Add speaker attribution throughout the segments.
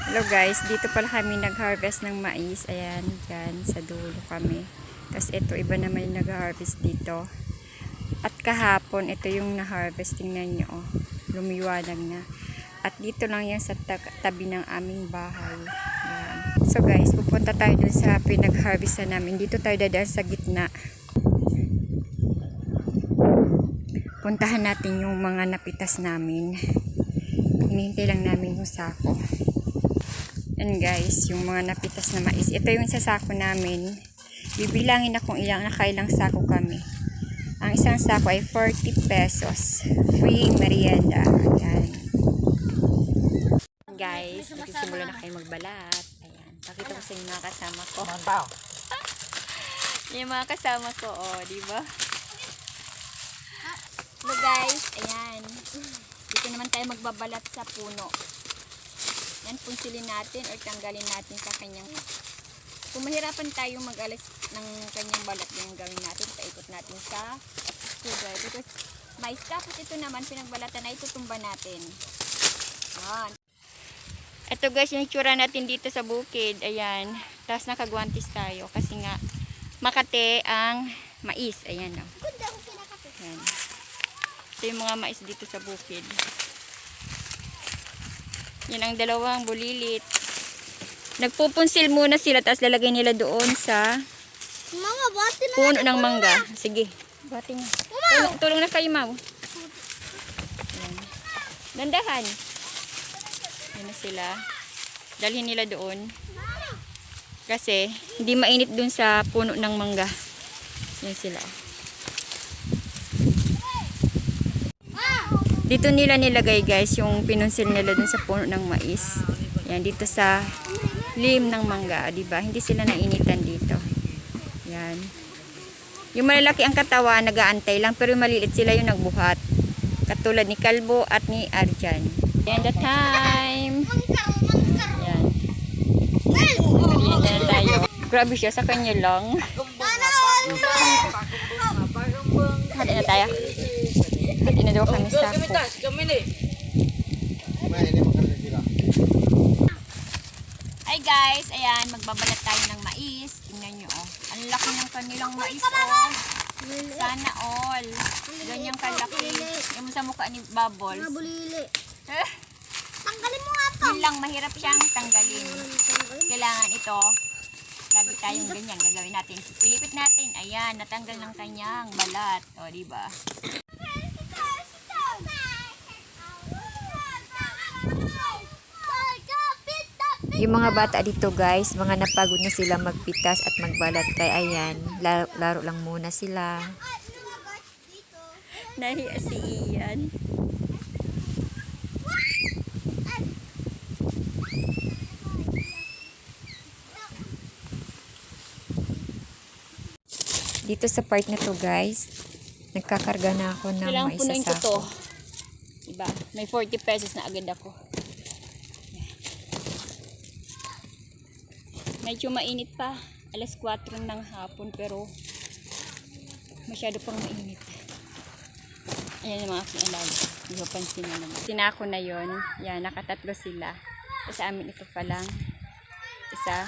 Speaker 1: Hello guys, dito pala kami nag-harvest ng mais. Ayan, dyan sa dulo kami. Tapos ito, iba naman yung nag-harvest dito. At kahapon, ito yung na-harvest. Tingnan nyo, oh. Lumiwanag na. At dito lang yan sa tabi ng aming bahay. Ayan. So guys, pupunta tayo dun sa pinag-harvest na namin. Dito tayo dadaan sa gitna. Puntahan natin yung mga napitas namin. Hinihintay lang namin yung sako. And guys, yung mga napitas na mais. Ito yung sa sako namin. Bibilangin na kung nakailang sako kami. Ang isang sako ay 40 pesos. Free merienda. Ayan. Guys, nagsisimula na kayo magbalat. Ayan. Pakita ko sa inyo mga kasama ko. Yung mga kasama ko, oh, di ba? Hello guys, ayan. Dito naman tayo magbabalat sa puno. Yan, punsilin natin or tanggalin natin sa kanyang. Kung mahirapan tayo mag-alis ng kanyang balat, yung gawin natin, paikot natin sa sugar. Because mais, tapos ito naman, pinagbalatan na itutumba natin. Ayan. Ito guys, yung itsura natin dito sa bukid. Ayan. Tapos nakagwantis tayo kasi nga Makate ang mais. Ayan o. Ayan. Ito yung mga mais dito sa bukid. Yan ang dalawang bulilit. Nagpupunsil muna sila, tapos lalagay nila doon sa puno ng mangga. Sige, bati nga. Tulong na kayo, Mau. Yan. Dandahan. Yan na sila. Dalhin nila doon. Kasi, hindi mainit doon sa puno ng mangga. Yan sila. Dito nila nilagay guys yung pinunsil nila dun sa puno ng mais. Yan dito sa lim ng mangga, di ba? Hindi sila nainitan dito. Yan. Yung malalaki ang katawan nag-aantay lang, pero yung maliliit sila yung nagbuhat. Katulad ni Kalbo at ni Arjan. Yan the time. Yan. Yan na tayo. Grabe siya sa kanya lang. Hadi na tayo. Hadi na daw kami sa Hi guys, ayan, magbabalat tayo ng mais. Tingnan nyo, oh. Ang laki ng kanilang mais, oh. Sana all. Ganyang kalaki. Yung sa mukha ni Bubbles.
Speaker 2: Tanggalin mo nga to.
Speaker 1: Yun lang, mahirap siyang tanggalin. Kailangan ito, lagi tayong ganyan, gagawin natin. Pilipit natin, ayan, natanggal ng kanyang balat. O, diba? Yung mga bata dito guys, mga napagod na sila magpitas at magbalat. Kaya ayan, laro lang muna sila. Nahiya si Ian. Dito sa part na to guys, nagkakarga na ako ng mais sa sako. To. Diba? May 40 pesos na agad ako. Medyo mainit pa. Alas 4 ng hapon pero masyado pang mainit. Ayan ang mga aking alaga. Hindi ko pansin na naman. Sinako na yon. Yan, nakatatlo sila. Sa amin ito pa lang. Isa.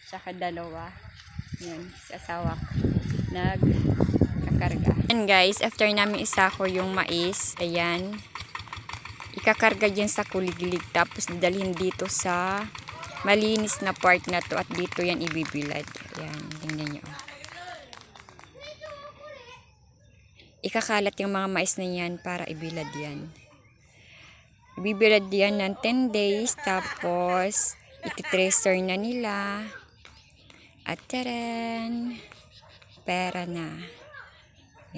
Speaker 1: Saka dalawa. Yan, sa asawa ko. Nagkakarga. And guys, after namin isako yung mais, ayan. Ikakarga dyan sa kuliglig. Tapos dalhin dito sa malinis na part na to at dito yan ibibilad. Ayan, tingnan nyo. Ikakalat yung mga mais na yan para ibilad yan. Ibibilad yan ng 10 days tapos ititracer na nila. At taran! Pera na.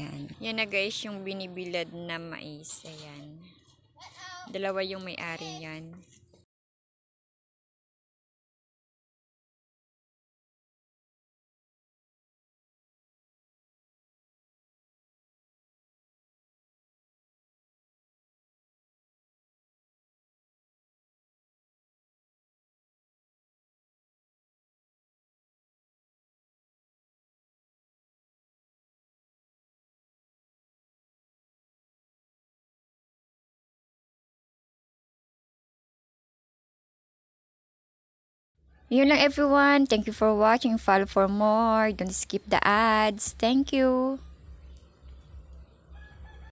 Speaker 1: Yan. Yan na guys yung binibilad na mais. Ayan. Dalawa yung may-ari yan. Yun lang everyone. Thank you for watching. Follow for more. Don't skip the ads. Thank you.